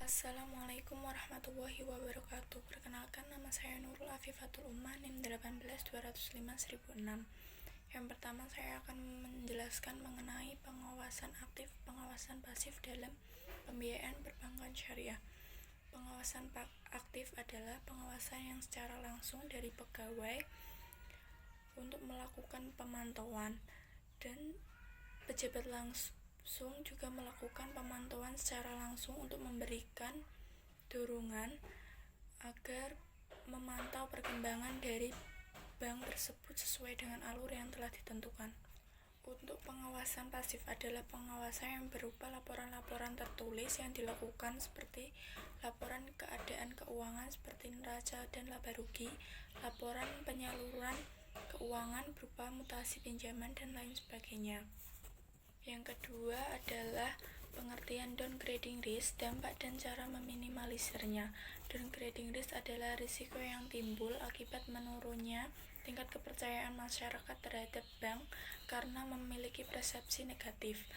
Assalamualaikum warahmatullahi wabarakatuh. Perkenalkan, nama saya Nurul Afifatul Ummah, NIM 18205-1006. Yang pertama, saya akan menjelaskan mengenai pengawasan aktif, pengawasan pasif dalam pembiayaan perbankan syariah. Pengawasan aktif adalah pengawasan yang secara langsung dari pegawai untuk melakukan pemantauan, dan pejabat langsung juga melakukan pemantauan secara langsung untuk memberikan dorongan agar memantau perkembangan dari bank tersebut sesuai dengan alur yang telah ditentukan. Untuk pengawasan pasif adalah pengawasan yang berupa laporan-laporan tertulis yang dilakukan seperti laporan keadaan keuangan seperti neraca dan laba rugi, laporan penyaluran keuangan berupa mutasi pinjaman dan lain sebagainya. Yang kedua adalah pengertian downgrading risk, dampak dan cara meminimalisirnya. Downgrading risk adalah risiko yang timbul akibat menurunnya tingkat kepercayaan masyarakat terhadap bank karena memiliki persepsi negatif.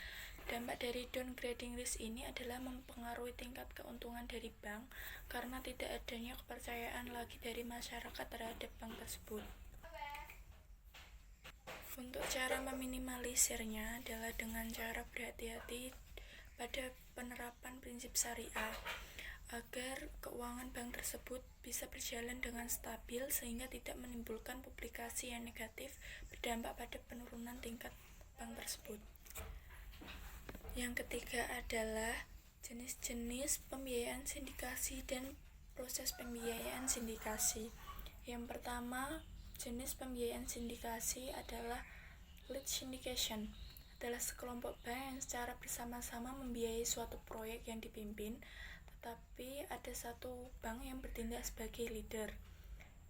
Dampak dari downgrading risk ini adalah mempengaruhi tingkat keuntungan dari bank karena tidak adanya kepercayaan lagi dari masyarakat terhadap bank tersebut. Untuk cara meminimalisirnya adalah dengan cara berhati-hati pada penerapan prinsip syariah agar keuangan bank tersebut bisa berjalan dengan stabil sehingga tidak menimbulkan publikasi yang negatif berdampak pada penurunan tingkat bank tersebut. Yang ketiga adalah jenis-jenis pembiayaan sindikasi dan proses pembiayaan sindikasi. Yang pertama, jenis pembiayaan sindikasi adalah lead syndication, adalah sekelompok bank yang secara bersama-sama membiayai suatu proyek yang dipimpin, tetapi ada satu bank yang bertindak sebagai leader.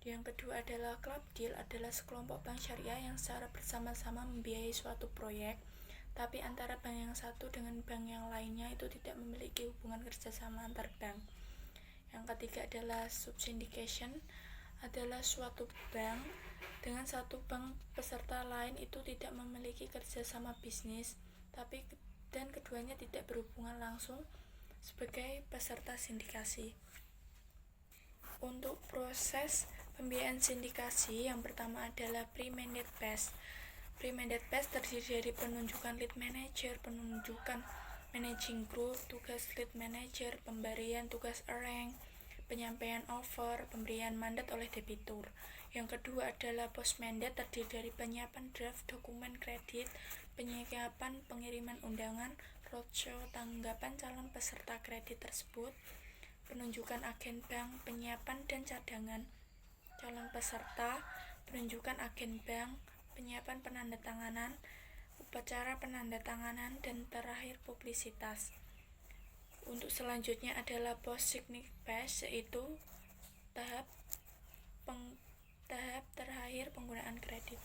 Yang kedua adalah club deal, adalah sekelompok bank syariah yang secara bersama-sama membiayai suatu proyek, tapi antara bank yang satu dengan bank yang lainnya itu tidak memiliki hubungan kerjasama antar bank. Yang ketiga adalah subsyndication, adalah suatu bank dengan satu bank peserta lain itu tidak memiliki kerjasama bisnis, dan keduanya tidak berhubungan langsung sebagai peserta sindikasi. Untuk proses pembiayaan sindikasi, yang pertama adalah pre-mandate phase. Pre-mandate phase terdiri dari penunjukan lead manager, penunjukan managing group, tugas lead manager, pemberian tugas arrange, penyampaian offer, pemberian mandat oleh debitur. Yang kedua adalah post-mandate, terdiri dari penyiapan draft dokumen kredit, penyiapan pengiriman undangan, roadshow, tanggapan calon peserta kredit tersebut, penunjukan agen bank, penyiapan dan cadangan calon peserta, penunjukan agen bank, penyiapan penandatanganan, upacara penandatanganan, dan terakhir publisitas. Untuk selanjutnya adalah post-signing phase, yaitu tahap terakhir penggunaan kredit.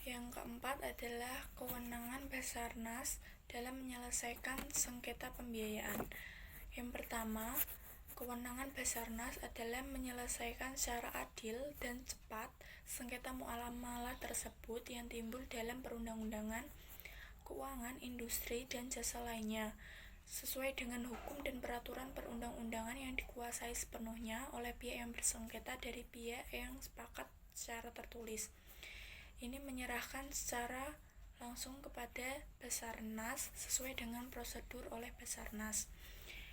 Yang keempat adalah kewenangan Basarnas dalam menyelesaikan sengketa pembiayaan. Yang pertama, kewenangan Basarnas adalah menyelesaikan secara adil dan cepat sengketa muamalah tersebut yang timbul dalam perundang-undangan, keuangan, industri, dan jasa lainnya, sesuai dengan hukum dan peraturan perundang-undangan yang dikuasai sepenuhnya oleh pihak yang bersengketa dari pihak yang sepakat secara tertulis. Ini menyerahkan secara langsung kepada Basarnas sesuai dengan prosedur oleh Basarnas.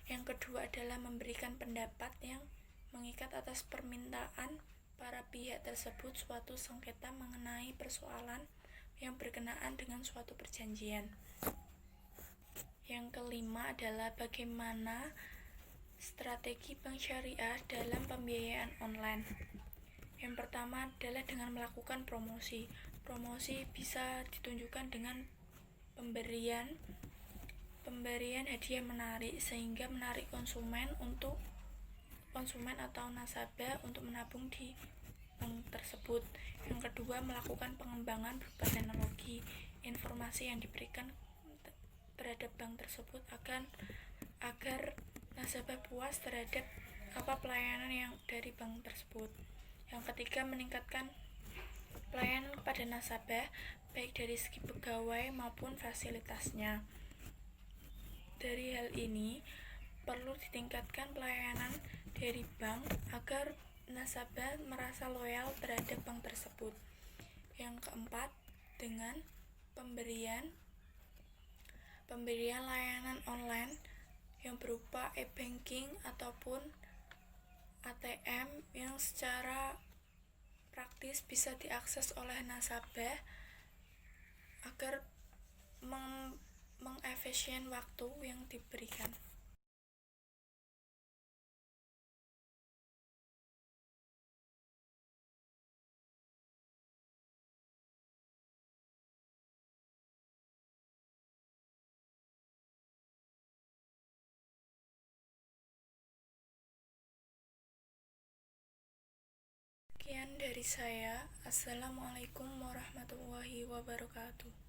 Yang kedua adalah memberikan pendapat yang mengikat atas permintaan para pihak tersebut suatu sengketa mengenai persoalan yang berkenaan dengan suatu perjanjian. Yang kelima adalah bagaimana strategi bank syariah dalam pembiayaan online. Yang pertama adalah dengan melakukan promosi. Promosi bisa ditunjukkan dengan pemberian hadiah menarik sehingga menarik konsumen atau nasabah untuk menabung di bank tersebut. Yang kedua, melakukan pengembangan berupa teknologi, informasi yang diberikan terhadap bank tersebut agar nasabah puas terhadap pelayanan yang dari bank tersebut. Yang ketiga, meningkatkan pelayanan kepada nasabah baik dari segi pegawai maupun fasilitasnya. Dari hal ini, perlu ditingkatkan pelayanan dari bank agar nasabah merasa loyal terhadap bank tersebut. Yang keempat, dengan pemberian layanan online yang berupa e-banking ataupun ATM yang secara praktis bisa diakses oleh nasabah agar mengefisien waktu yang diberikan. Sekian dari saya. Assalamualaikum warahmatullahi wabarakatuh.